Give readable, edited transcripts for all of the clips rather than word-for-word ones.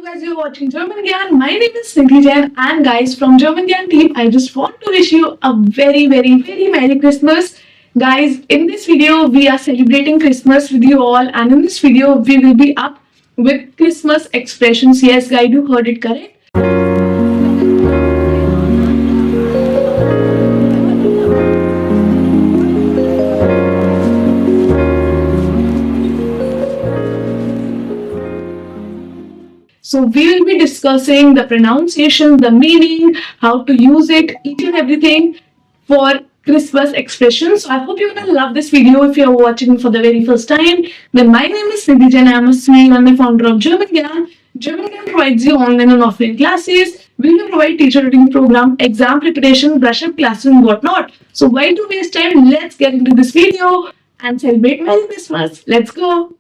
guys, you're watching German Gyan. My name is Gyan, and guys from German Gyan team, I just want to wish you a very Merry Christmas. Guys, in this video, we are celebrating Christmas with you all, and in this video, we will be up with Christmas expressions. Yes, guys, you heard it correct. So we will be discussing the pronunciation, the meaning, how to use it, each and everything for Christmas expressions. So I hope you're gonna love this video if you're watching for the very first time. Then my name is Nidhi Jain. I'm a student and the founder of German Gyan. German Gyan provides you online and offline classes. We will provide teacher tutoring program, exam preparation, brush up classes and whatnot. So why to waste time? Let's get into this video and celebrate Merry Christmas. Let's go.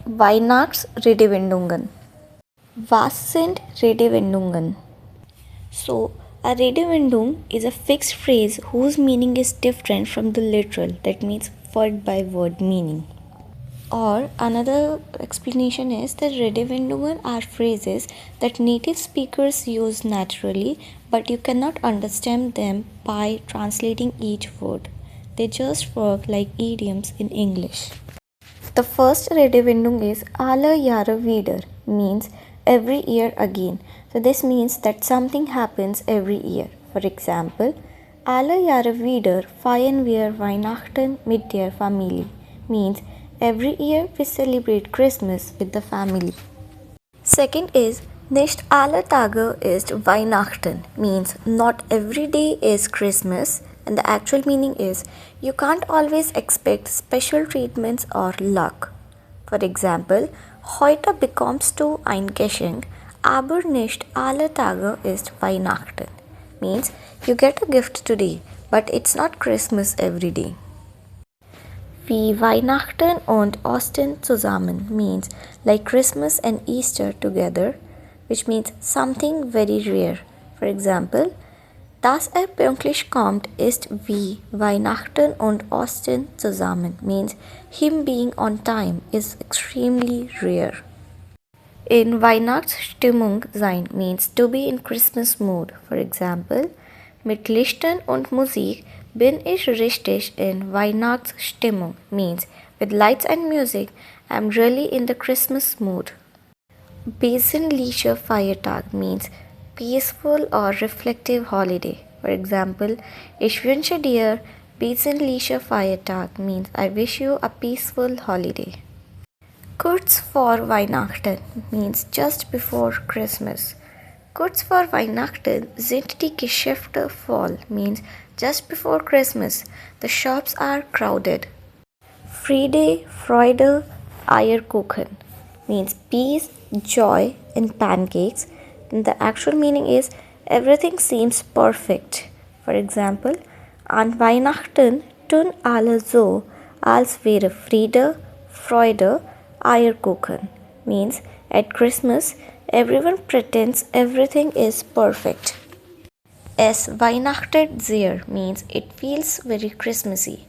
Weihnacht Redewendungen. Was sind Redewendungen? So, a Redewendung is a fixed phrase whose meaning is different from the literal, that means word by word meaning. Or another explanation is that Redewendungen are phrases that native speakers use naturally, but you cannot understand them by translating each word. They just work like idioms in English. The first Redewendung is alle Jahre wieder, means every year again. So this means that something happens every year. For example, alle Jahre wieder feiern wir Weihnachten mit der Familie, means every year we celebrate Christmas with the family. Second is nicht alle Tage ist Weihnachten, means not every day is Christmas, and the actual meaning is you can't always expect special treatments or luck. For example, heute bekommst du ein Geschenk, aber nicht alle Tage ist Weihnachten. Means you get a gift today, but it's not Christmas every day. Wie Weihnachten und Ostern zusammen means like Christmas and Easter together, which means something very rare. For example, dass pünktlich kommt ist wie Weihnachten und Ostern zusammen, means him being on time is extremely rare. In Weihnachtsstimmung sein means to be in Christmas mood. For example, mit Lichtern und Musik bin ich richtig in Weihnachtsstimmung, means with lights and music I'm really in the Christmas mood. Besinnlicher Feiertag means peaceful or reflective holiday. For example, ich wünsche dir besinnlicher Feiertag means I wish you a peaceful holiday. Kurz vor Weihnachten means just before Christmas. Kurz vor Weihnachten sind die Geschäfte voll means just before Christmas the shops are crowded. Friede, Freude, Eierkuchen means peace, joy and pancakes. And the actual meaning is everything seems perfect. For example, an Weihnachten tun alle so, als wäre Friede, Freude, Eierkuchen. Means at Christmas, everyone pretends everything is perfect. Es weihnachtet sehr means it feels very Christmassy.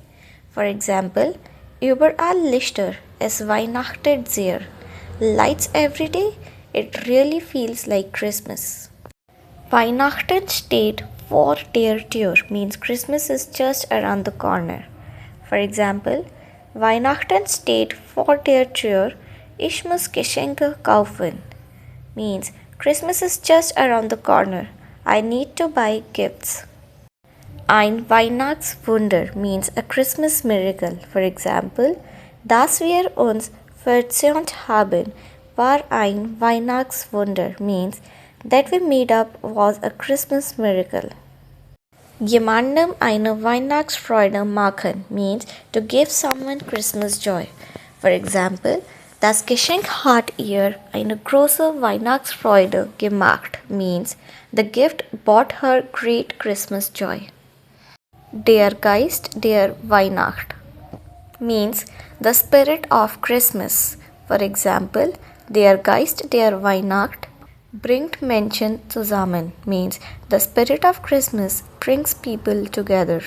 For example, überall Lichter, es weihnachtet sehr. Lights every day, it really feels like Christmas. Weihnachten steht vor der Tür means Christmas is just around the corner. For example, Weihnachten steht vor der Tür, ich muss Geschenke kaufen. Means Christmas is just around the corner, I need to buy gifts. Ein Weihnachtswunder means a Christmas miracle. For example, dass wir uns verzögert haben war ein Weihnachtswunder means that we made up was a Christmas miracle. Jemandem eine Weihnachtsfreude machen means to give someone Christmas joy. For example, das Geschenk hat ihr eine große Weihnachtsfreude gemacht means the gift brought her great Christmas joy. Der Geist der Weihnacht means the spirit of Christmas. For example, der Geist der Weihnacht bringt Menschen zusammen means the spirit of Christmas brings people together.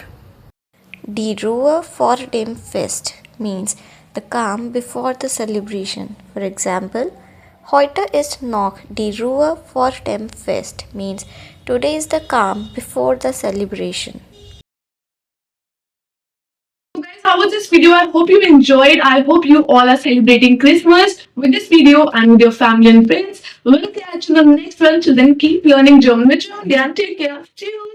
Die Ruhe vor dem Fest means the calm before the celebration. For example, Heute ist noch die Ruhe vor dem Fest means today is the calm before the celebration. So guys, how was this video? I hope you enjoyed. I hope you all are celebrating Christmas with this video and with your family and friends. We'll catch you in the next one. Till then, keep learning German with German Gyan. Take care. Cheers.